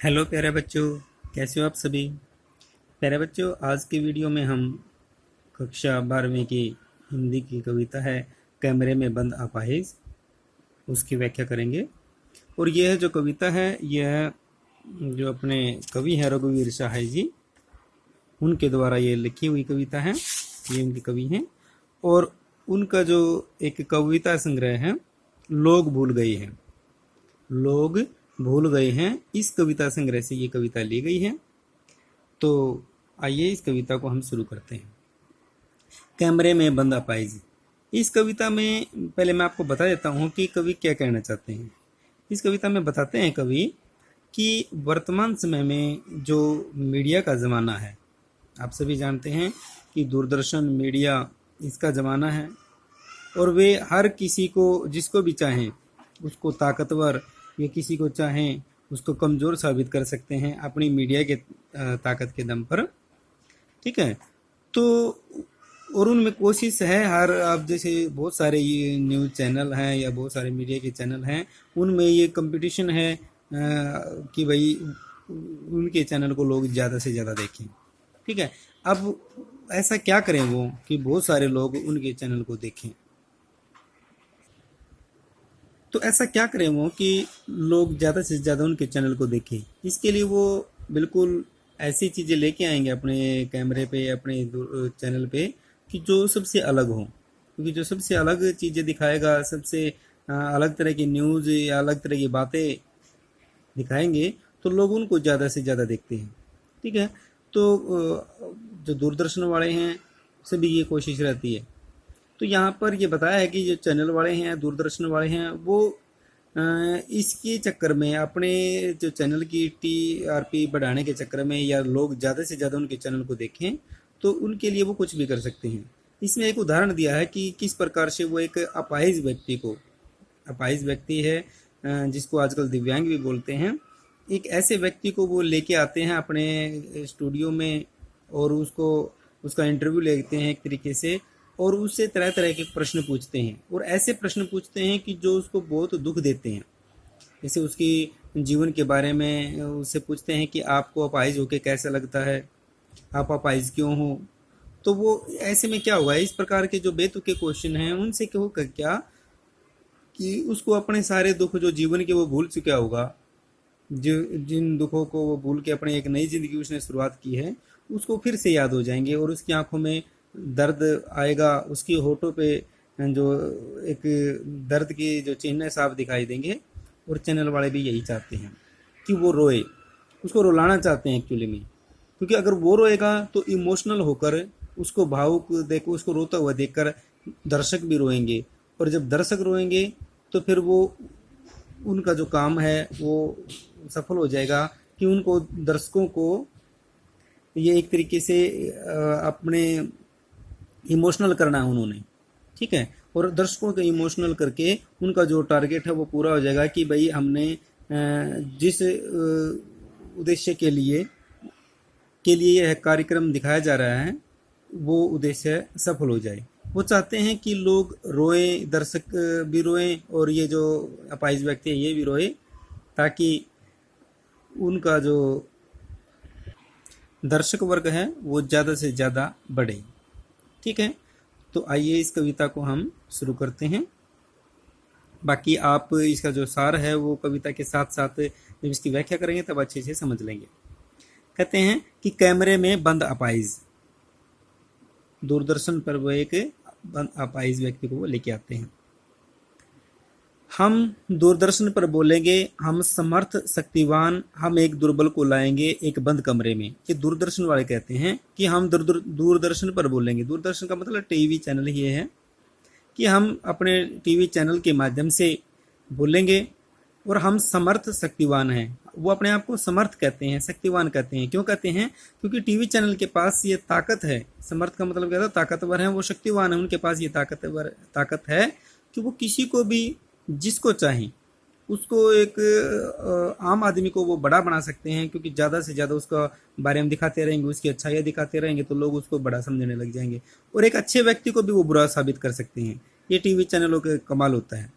Hello प्यारे बच्चों, कैसे हो आप सभी। प्यारे बच्चों, आज के वीडियो में हम कक्षा 12वीं की हिंदी की कविता है कैमरे में बंद अपाहिज, उसकी व्याख्या करेंगे। और यह जो कविता है यह जो अपने कवि हैं रघुवीर सहाय जी, उनके द्वारा ये लिखी हुई कविता है। ये उनके कवि हैं और उनका जो एक कविता संग्रह है लोग भूल गए हैं, लोग भूल गए हैं, इस कविता संग्रह से ये कविता ली गई है। तो आइए इस कविता को हम शुरू करते हैं। कैमरे में बंद अपाइज। इस कविता में पहले मैं आपको बता देता हूँ कि कवि क्या कहना चाहते हैं। इस कविता में बताते हैं कवि कि वर्तमान समय में जो मीडिया का ज़माना है, आप सभी जानते हैं कि दूरदर्शन मीडिया इसका ज़माना है और वे हर किसी को जिसको भी चाहें उसको ताकतवर या किसी को चाहें उसको कमज़ोर साबित कर सकते हैं अपनी मीडिया के ताकत के दम पर। ठीक है, तो और उनमें कोशिश है हर, आप जैसे बहुत सारे ये न्यूज़ चैनल हैं या बहुत सारे मीडिया के चैनल हैं, उनमें ये कंपटीशन है कि भाई उनके चैनल को लोग ज़्यादा से ज़्यादा देखें। ठीक है, अब ऐसा क्या करें वो कि बहुत सारे लोग उनके चैनल को देखें। तो ऐसा क्या करें वो कि लोग ज़्यादा से ज़्यादा उनके चैनल को देखें। इसके लिए वो बिल्कुल ऐसी चीज़ें लेके आएंगे अपने कैमरे पे, अपने चैनल पे, कि जो सबसे अलग हो। क्योंकि जो सबसे अलग चीज़ें दिखाएगा, सबसे अलग तरह की न्यूज़ या अलग तरह की बातें दिखाएंगे तो लोग उनको ज़्यादा से ज़्यादा देखते हैं। ठीक है, तो जो दूरदर्शन वाले हैं सभी ये कोशिश रहती है। तो यहाँ पर ये बताया है कि जो चैनल वाले हैं, दूरदर्शन वाले हैं, वो इसके चक्कर में अपने जो चैनल की टीआरपी बढ़ाने के चक्कर में या लोग ज़्यादा से ज़्यादा उनके चैनल को देखें तो उनके लिए वो कुछ भी कर सकते हैं। इसमें एक उदाहरण दिया है कि किस प्रकार से वो एक अपाहिज व्यक्ति को, अपाहिज व्यक्ति है जिसको आजकल दिव्यांग भी बोलते हैं, एक ऐसे व्यक्ति को वो लेके आते हैं अपने स्टूडियो में और उसको उसका इंटरव्यू लेते हैं एक तरीके से, और उससे तरह तरह के प्रश्न पूछते हैं। और ऐसे प्रश्न पूछते हैं कि जो उसको बहुत दुख देते हैं। जैसे उसकी जीवन के बारे में उससे पूछते हैं कि आपको अपाहिज होकर कैसा लगता है, आप अपाहिज क्यों हो। तो वो ऐसे में क्या हुआ है, इस प्रकार के जो बेतुके क्वेश्चन हैं उनसे क्यों क्या कि उसको अपने सारे दुख जो जीवन के वो भूल चुका होगा, जो जिन दुखों को वो भूल के अपनी एक नई जिंदगी उसने शुरुआत की है उसको फिर से याद हो जाएंगे और उसकी आंखों में दर्द आएगा, उसकी होठों पे जो एक दर्द के जो चिन्ह साफ दिखाई देंगे। और चैनल वाले भी यही चाहते हैं कि वो रोए, उसको रुलाना चाहते हैं एक्चुअली में। क्योंकि अगर वो रोएगा तो इमोशनल होकर उसको भावुक देखो, उसको रोता हुआ देखकर दर्शक भी रोएंगे, और जब दर्शक रोएंगे तो फिर वो उनका जो काम है वो सफल हो जाएगा कि उनको दर्शकों को ये एक तरीके से अपने इमोशनल करना है उन्होंने। ठीक है, और दर्शकों को इमोशनल करके उनका जो टारगेट है वो पूरा हो जाएगा कि भाई हमने जिस उद्देश्य के लिए यह कार्यक्रम दिखाया जा रहा है वो उद्देश्य सफल हो जाए। वो चाहते हैं कि लोग रोए, दर्शक भी रोएं और ये जो अपाहिज व्यक्ति है ये भी रोए, ताकि उनका जो दर्शक वर्ग है वो ज़्यादा से ज़्यादा बढ़े। ठीक है, तो आइए इस कविता को हम शुरू करते हैं। बाकी आप इसका जो सार है वो कविता के साथ साथ जब इसकी व्याख्या करेंगे तब अच्छे से समझ लेंगे। कहते हैं कि कैमरे में बंद अपाहिज। दूरदर्शन पर वो एक बंद अपाहिज व्यक्ति को वो लेके आते हैं। हम दूरदर्शन पर बोलेंगे, हम समर्थ शक्तिवान, हम एक दुर्बल को लाएंगे एक बंद कमरे में। ये दूरदर्शन वाले कहते हैं कि हम दूरदर्शन पर बोलेंगे। दूरदर्शन का मतलब टीवी चैनल ही है कि हम अपने टीवी चैनल के माध्यम से बोलेंगे। और हम समर्थ शक्तिवान हैं, वो अपने आप को समर्थ कहते हैं, शक्तिवान कहते हैं। क्यों कहते हैं? क्योंकि टीवी चैनल के पास ये ताकत है। समर्थ का मतलब क्या था? ताकतवर है, वो शक्तिवान है, उनके पास ये ताकत है कि वो किसी को भी जिसको चाहें उसको एक आम आदमी को वो बड़ा बना सकते हैं। क्योंकि ज़्यादा से ज़्यादा उसका बारे में दिखाते रहेंगे, उसकी अच्छाइयाँ दिखाते रहेंगे तो लोग उसको बड़ा समझने लग जाएंगे। और एक अच्छे व्यक्ति को भी वो बुरा साबित कर सकते हैं। ये टीवी चैनलों का कमाल होता है।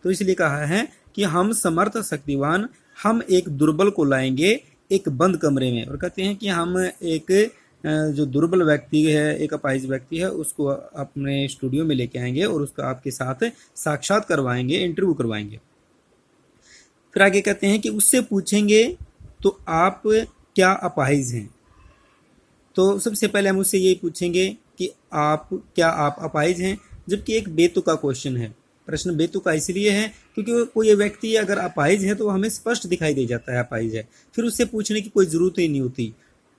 तो इसलिए कहा है कि हम समर्थ शक्तिवान, हम एक दुर्बल को लाएंगे एक बंद कमरे में, और कहते हैं कि हम एक जो दुर्बल व्यक्ति है, एक अपाहिज व्यक्ति है, उसको अपने स्टूडियो में लेके आएंगे और उसका आपके साथ साक्षात करवाएंगे, इंटरव्यू करवाएंगे। फिर आगे कहते हैं कि उससे पूछेंगे तो आप क्या अपाहिज हैं। तो सबसे पहले हम उससे यही पूछेंगे कि आप अपाहिज हैं, जबकि एक बेतुका क्वेश्चन है। प्रश्न बेतुका इसलिए है क्योंकि कोई व्यक्ति अगर अपाहिज है तो हमें स्पष्ट दिखाई दे जाता है अपाहिज है, फिर उससे पूछने की कोई ज़रूरत ही नहीं होती।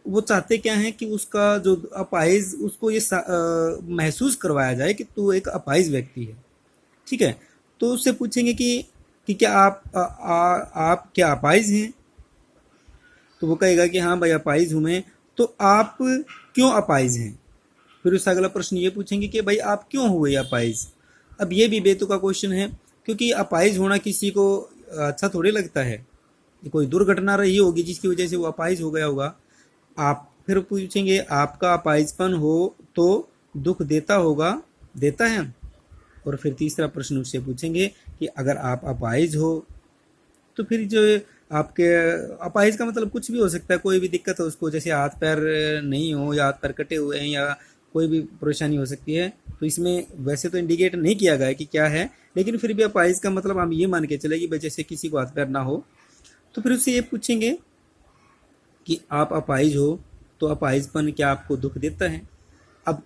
वो चाहते क्या है कि उसका जो अपाहिज, उसको ये महसूस करवाया जाए कि तू एक अपाहिज व्यक्ति है। ठीक है, तो उससे पूछेंगे कि क्या आप क्या अपाहिज हैं। तो वो कहेगा कि हाँ भाई अपाहिज हूँ मैं। तो आप क्यों अपाहिज हैं। फिर उसका अगला प्रश्न ये पूछेंगे कि भाई आप क्यों हुए अपाहिज। अब ये भी बेतुका क्वेश्चन है, क्योंकि अपाहिज होना किसी को अच्छा थोड़ी लगता है। कोई दुर्घटना रही होगी जिसकी वजह से वो अपाहिज हो गया होगा। आप फिर पूछेंगे आपका अपाहिजपन हो तो दुख देता होगा, देता है। और फिर तीसरा प्रश्न उससे पूछेंगे कि अगर आप अपाहिज हो तो फिर जो आपके अपाहिज का मतलब कुछ भी हो सकता है, कोई भी दिक्कत हो उसको, जैसे हाथ पैर नहीं हो या हाथ पैर कटे हुए हैं या कोई भी परेशानी हो सकती है। तो इसमें वैसे तो इंडिकेट नहीं किया गया है कि क्या है, लेकिन फिर भी अपाहिज का मतलब हम ये मान के चले कि जैसे किसी को हाथ पैर ना हो। तो फिर उससे ये पूछेंगे कि आप अपाहिज हो तो अपाहिजपन क्या आपको दुख देता है। अब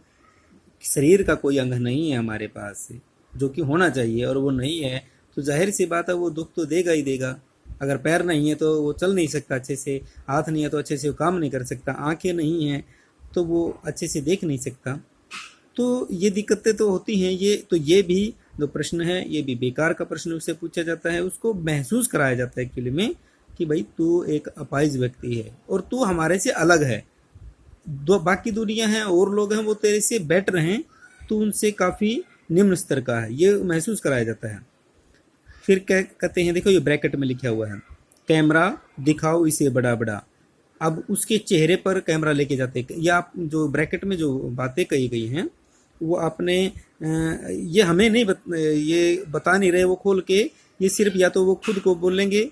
शरीर का कोई अंग नहीं है हमारे पास जो कि होना चाहिए और वो नहीं है, तो जाहिर सी बात है वो दुख तो देगा ही देगा। अगर पैर नहीं है तो वो चल नहीं सकता अच्छे से, हाथ नहीं है तो अच्छे से वो काम नहीं कर सकता, आंखें नहीं हैं तो वो अच्छे से देख नहीं सकता। तो ये दिक्कतें तो होती हैं। ये भी जो प्रश्न है ये भी बेकार का प्रश्न उससे पूछा जाता है। उसको महसूस कराया जाता है एक्चुअली में कि भाई तू एक अपाहिज व्यक्ति है और तू हमारे से अलग है। बाकी दुनिया है और लोग हैं वो तेरे से बेटर हैं, तू उनसे काफ़ी निम्न स्तर का है, ये महसूस कराया जाता है। फिर क्या कहते हैं, देखो ये ब्रैकेट में लिखा हुआ है, कैमरा दिखाओ इसे बड़ा बड़ा। अब उसके चेहरे पर कैमरा लेके जाते हैं। या आप जो ब्रैकेट में जो बातें कही गई हैं वो आपने ये हमें नहीं ये बता नहीं रहे वो खोल के, ये सिर्फ या तो वो खुद को बोलेंगे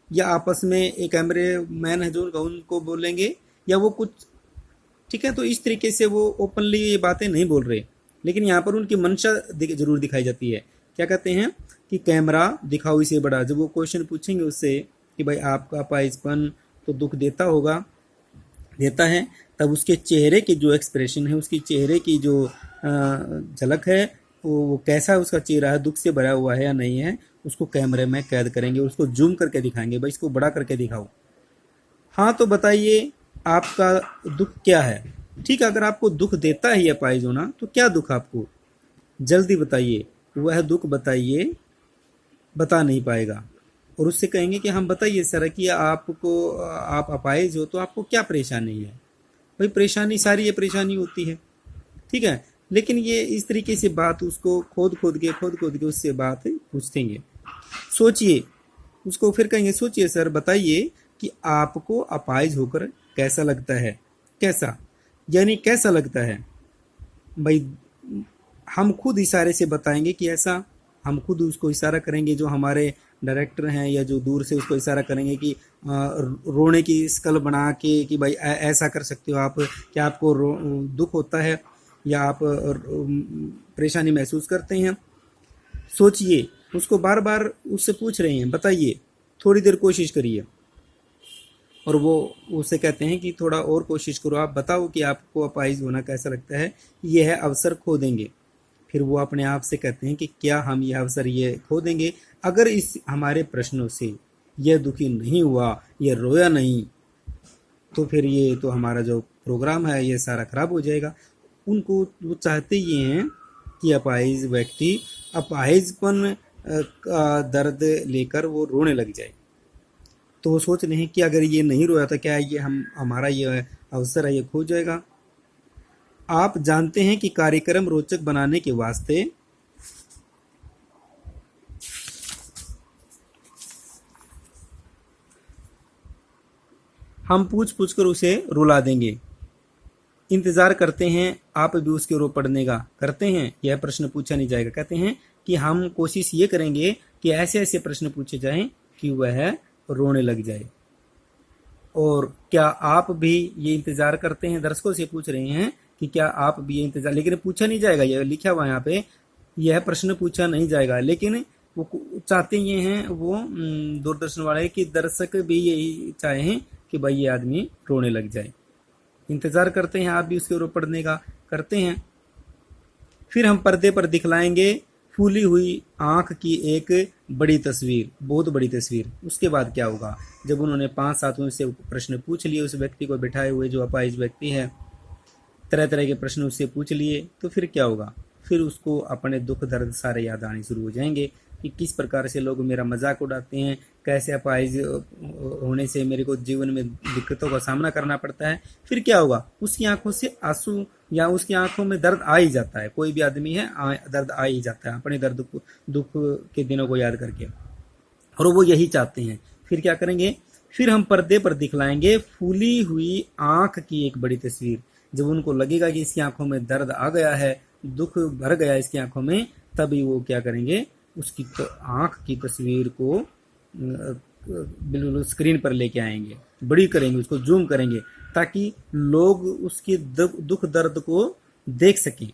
या आपस में एक कैमरे मैन है जो उनको बोलेंगे या वो कुछ, ठीक है। तो इस तरीके से वो ओपनली ये बातें नहीं बोल रहे, लेकिन यहाँ पर उनकी मंशा जरूर दिखाई जाती है। क्या कहते हैं कि कैमरा दिखाओ इसे बड़ा। जब वो क्वेश्चन पूछेंगे उससे कि भाई आपका अपाहिजपन तो दुख देता होगा, देता है, तब उसके चेहरे के जो एक्सप्रेशन है, उसकी चेहरे की जो झलक है वो कैसा उसका चेहरा है, दुख से भरा हुआ है या नहीं है, उसको कैमरे में कैद करेंगे, उसको जूम करके दिखाएंगे, भाई इसको बड़ा करके दिखाओ। हाँ तो बताइए आपका दुख क्या है। ठीक है, अगर आपको दुख देता है यह अपाहिज होना तो क्या दुख आपको, जल्दी बताइए। वह दुख बताइए, बता नहीं पाएगा। और उससे कहेंगे कि हम बताइए सर कि आपको, आप अपाहिज हो तो आपको क्या परेशानी है। भाई परेशानी सारी ये परेशानी होती है, ठीक है। लेकिन ये इस तरीके से बात उसको खोद खोद के उससे बात पूछेंगे। सोचिए, उसको फिर कहेंगे सोचिए सर बताइए कि आपको अपाहिज होकर कैसा लगता है। कैसा यानी कैसा लगता है भाई, हम खुद इशारे से बताएंगे कि ऐसा। हम खुद उसको इशारा करेंगे, जो हमारे डायरेक्टर हैं या जो दूर से उसको इशारा करेंगे कि रोने की स्कल बना के कि भाई ऐसा कर सकते हो आप, क्या आपको दुख होता है या आप परेशानी महसूस करते हैं। सोचिए, उसको बार बार उससे पूछ रहे हैं बताइए, थोड़ी देर कोशिश करिए। और वो उससे कहते हैं कि थोड़ा और कोशिश करो, आप बताओ कि आपको अपाहिज होना कैसा लगता है, यह है अवसर खो देंगे। फिर वो अपने आप से कहते हैं कि क्या हम यह अवसर ये खो देंगे। अगर इस हमारे प्रश्नों से यह दुखी नहीं हुआ, यह रोया नहीं, तो फिर ये तो हमारा जो प्रोग्राम है ये सारा खराब हो जाएगा। उनको वो चाहते ये हैं कि अपाहिज व्यक्ति अपाहिजपन का दर्द लेकर वो रोने लग जाए। तो वो सोच रहे हैं कि अगर ये नहीं रोया तो क्या ये हमारा ये अवसर है ये खो जाएगा। आप जानते हैं कि कार्यक्रम रोचक बनाने के वास्ते हम पूछ पूछ कर उसे रुला देंगे। इंतज़ार करते हैं आप भी उसके रो पड़ने का करते हैं, यह प्रश्न पूछा नहीं जाएगा। कहते हैं कि हम कोशिश ये करेंगे कि ऐसे ऐसे प्रश्न पूछे जाएं कि वह रोने लग जाए। और क्या आप भी ये इंतजार करते हैं? दर्शकों से पूछ रहे हैं कि क्या आप भी ये इंतजार, लेकिन पूछा नहीं जाएगा, ये लिखा हुआ है यहाँ पे, यह प्रश्न पूछा नहीं जाएगा, लेकिन वो चाहते ये हैं वो दूरदर्शन वाले कि दर्शक भी यही चाहें कि भाई ये आदमी रोने लग जाए। इंतजार करते हैं आप भी उसके ऊपर पढ़ने का? करते हैं। फिर हम पर्दे पर दिखलाएंगे फूली हुई आंख की एक बड़ी तस्वीर, बहुत बड़ी तस्वीर। उसके बाद क्या होगा? जब उन्होंने 5 साथियों से प्रश्न पूछ लिए, उस व्यक्ति को बिठाए हुए जो अपाहिज व्यक्ति है, तरह तरह के प्रश्न उससे पूछ लिए, तो फिर क्या होगा? फिर उसको अपने दुख दर्द सारे याद आने शुरू हो जाएंगे कि किस प्रकार से लोग मेरा मजाक उड़ाते हैं, कैसे अपाहिज होने से मेरे को जीवन में दिक्कतों का सामना करना पड़ता है। फिर क्या होगा? उसकी आंखों से आंसू या उसकी आंखों में दर्द आ ही जाता है। कोई भी आदमी है, दर्द आ ही जाता है अपने दर्द को, दुख के दिनों को याद करके, और वो यही चाहते हैं। फिर क्या करेंगे? फिर हम पर्दे पर दिखलाएंगे फूली हुई आंख की एक बड़ी तस्वीर। जब उनको लगेगा कि इसकी आंखों में दर्द आ गया है, दुख भर गया इसकी आंखों में, तभी वो क्या करेंगे? उसकी आंख की तस्वीर को बिल्कुल स्क्रीन पर लेके आएंगे, बड़ी करेंगे, उसको जूम करेंगे, ताकि लोग उसके दुख दर्द को देख सकें।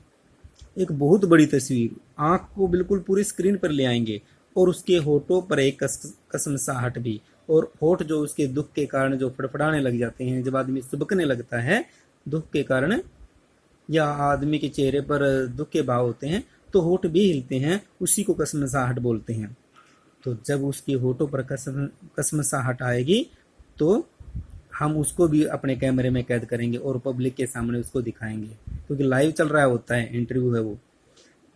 एक बहुत बड़ी तस्वीर, आंख को बिल्कुल पूरी स्क्रीन पर ले आएंगे, और उसके होठों पर एक कसमसाहट भी, और होठ जो उसके दुख के कारण जो फड़फड़ाने लग जाते हैं, जब आदमी सुबकने लगता है दुख के कारण, या आदमी के चेहरे पर दुख के भाव होते हैं, तो होठ भी हिलते हैं, उसी को कसमसाहट बोलते हैं। तो जब उसके होठों पर कसमसाहट आएगी, तो हम उसको भी अपने कैमरे में कैद करेंगे और पब्लिक के सामने उसको दिखाएंगे, क्योंकि लाइव चल रहा होता है, इंटरव्यू है वो।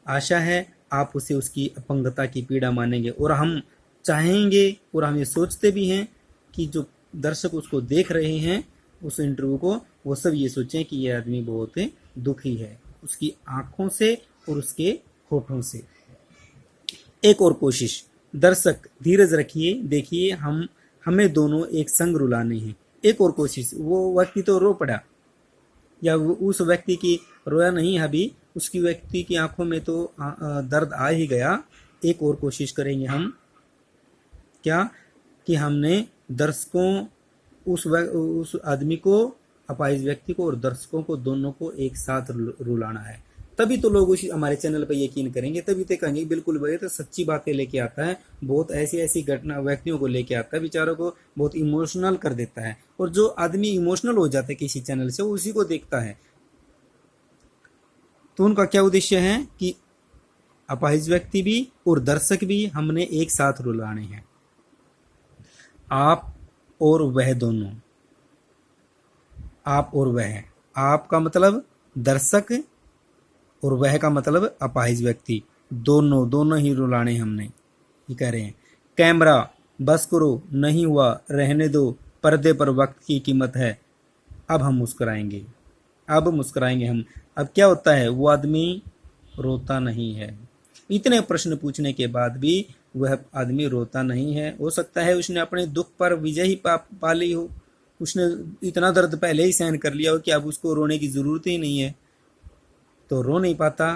आशा है आप उसे उसकी अपंगता की पीड़ा मानेंगे, और हम चाहेंगे और हम ये सोचते भी हैं कि जो दर्शक उसको देख रहे हैं, उस इंटरव्यू को, वो सब ये सोचें कि ये आदमी बहुत दुखी है, उसकी आंखों से और उसके होठों से। एक और कोशिश, दर्शक धीरज रखिए, देखिए हमें दोनों एक संग रुलाने हैं। एक और कोशिश। वो व्यक्ति तो रो पड़ा, या उस व्यक्ति की रोया नहीं अभी, उसकी व्यक्ति की आंखों में तो दर्द आ ही गया। एक और कोशिश करेंगे हम, क्या कि हमने दर्शकों, उस आदमी को, अपाहिज व्यक्ति को और दर्शकों को, दोनों को एक साथ रुलाना है। तभी तो लोग उसी हमारे चैनल पर यकीन करेंगे, तभी तो कहेंगे बिल्कुल भाई तो सच्ची बातें लेके आता है, बहुत ऐसी ऐसी घटना व्यक्तियों को लेके आता है, बेचारों को बहुत इमोशनल कर देता है। और जो आदमी इमोशनल हो जाता है किसी चैनल से, वो उसी को देखता है। तो उनका क्या उद्देश्य है कि अपाहिज व्यक्ति भी और दर्शक भी हमने एक साथ रुलाने हैं, आप और वह दोनों। आप और वह, आप का मतलब दर्शक और वह का मतलब अपाहिज व्यक्ति, दोनों ही रुलाने हमने। ये कह रहे हैं, कैमरा बस करो, नहीं हुआ रहने दो, पर्दे पर वक्त की कीमत है, अब हम मुस्कुराएंगे, अब मुस्कुराएंगे हम। अब क्या होता है? वो आदमी रोता नहीं है। इतने प्रश्न पूछने के बाद भी वह आदमी रोता नहीं है। हो सकता है उसने अपने दुख पर विजय ही पा ली हो, उसने इतना दर्द पहले ही सहन कर लिया हो कि अब उसको रोने की जरूरत ही नहीं है, तो रो नहीं पाता,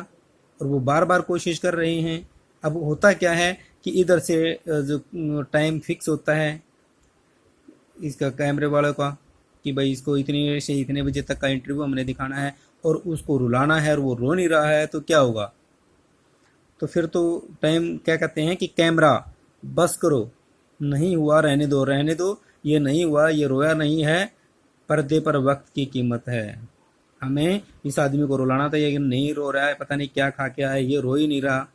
और वो बार बार कोशिश कर रहे हैं। अब होता क्या है कि इधर से जो टाइम फिक्स होता है इसका कैमरे वालों का, कि भाई इसको इतने से इतने बजे तक का इंटरव्यू हमने दिखाना है, और उसको रुलाना है, और वो रो नहीं रहा है, तो क्या होगा? तो फिर तो टाइम क्या कहते हैं कि कैमरा बस करो, नहीं हुआ रहने दो, रहने दो, ये नहीं हुआ, ये रोया नहीं है, पर्दे पर वक्त की कीमत है। हमें इस आदमी को रुलाना था, ये नहीं रो रहा है, पता नहीं क्या खा के आया, ये रो ही नहीं रहा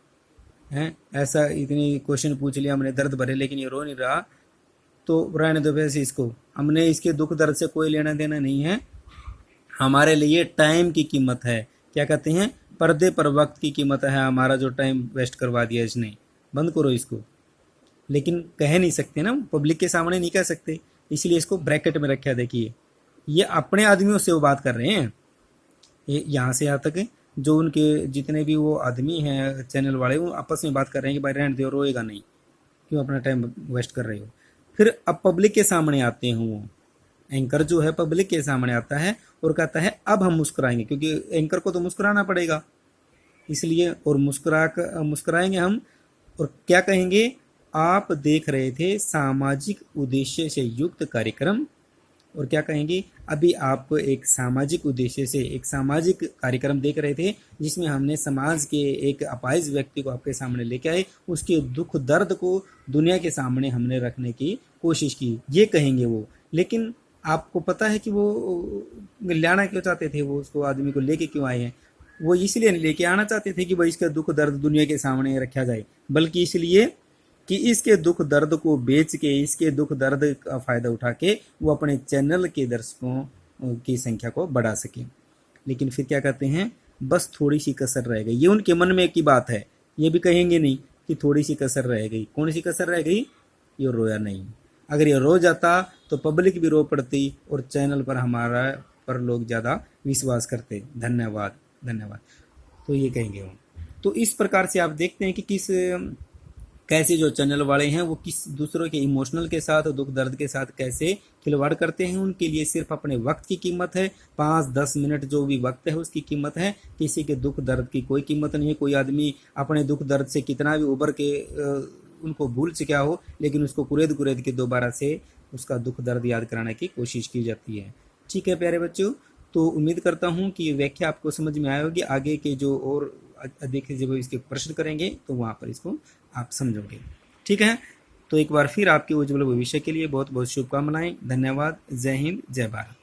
है, ऐसा इतनी क्वेश्चन पूछ लिया हमने दर्द भरे, लेकिन ये रो नहीं रहा, तो रहने दो वैसे इसको, हमने इसके दुख दर्द से कोई लेना देना नहीं है, हमारे लिए टाइम की कीमत है। क्या कहते हैं? पर्दे पर वक्त की कीमत है, हमारा जो टाइम वेस्ट करवा दिया इसने, बंद करो इसको। लेकिन कह नहीं सकते ना, पब्लिक के सामने नहीं कह सकते, इसलिए इसको ब्रैकेट में रखा। देखिए, ये अपने आदमियों से वो बात कर रहे हैं, ये यहाँ से यहाँ तक जो उनके जितने भी वो आदमी हैं चैनल वाले, वो आपस में बात कर रहे हैं कि भाई रहने दो, रोएगा नहीं, क्यों अपना टाइम वेस्ट कर रहे हो। फिर अब पब्लिक के सामने आते हैं, वो एंकर जो है पब्लिक के सामने आता है और कहता है अब हम मुस्कुराएंगे, क्योंकि एंकर को तो मुस्कुराना पड़ेगा, इसलिए, और मुस्कुराएंगे हम, और क्या कहेंगे आप देख रहे थे सामाजिक उद्देश्य से युक्त कार्यक्रम। और क्या कहेंगे, अभी आप एक सामाजिक उद्देश्य से एक सामाजिक कार्यक्रम देख रहे थे जिसमें हमने समाज के एक अपाहिज व्यक्ति को आपके सामने लेके आए, उसके दुख दर्द को दुनिया के सामने हमने रखने की कोशिश की, ये कहेंगे वो। लेकिन आपको पता है कि वो लाना क्यों चाहते थे, वो उसको आदमी को लेके क्यों आए हैं? वो इसलिए लेके आना चाहते थे कि भाई इसका दुख दर्द दुनिया के सामने रखा जाए, बल्कि इसलिए कि इसके दुख दर्द को बेच के, इसके दुख दर्द का फायदा उठा के वो अपने चैनल के दर्शकों की संख्या को बढ़ा सके। लेकिन फिर क्या कहते हैं, बस थोड़ी सी कसर रह गई। ये उनके मन में की बात है, ये भी कहेंगे नहीं कि थोड़ी सी कसर रह गई। कौन सी कसर रह गई? ये रोया नहीं। अगर ये रो जाता तो पब्लिक भी रो पड़ती और चैनल पर हमारा पर लोग ज़्यादा विश्वास करते। धन्यवाद धन्यवाद। तो ये कहेंगे वो। तो इस प्रकार से आप देखते हैं कि कैसे जो चैनल वाले हैं वो किस दूसरों के इमोशनल के साथ और दुख दर्द के साथ कैसे खिलवाड़ करते हैं। उनके लिए सिर्फ अपने वक्त की कीमत है, 5-10 मिनट जो भी वक्त है उसकी कीमत है, किसी के दुख दर्द की कोई कीमत नहीं है। कोई आदमी अपने दुख दर्द से कितना भी उबर के उनको भूल चुका हो, लेकिन उसको कुरेद कुरेद के दोबारा से उसका दुख दर्द याद कराने की कोशिश की जाती है। ठीक है प्यारे बच्चों, तो उम्मीद करता हूँ कि ये व्याख्या आपको समझ में आया होगी। आगे के जो और अधिक जब इसके प्रश्न करेंगे तो वहाँ पर इसको आप समझोगे। ठीक है, तो एक बार फिर आपके उज्जवल भविष्य के लिए बहुत बहुत शुभकामनाएं। धन्यवाद। जय हिंद, जय भारत।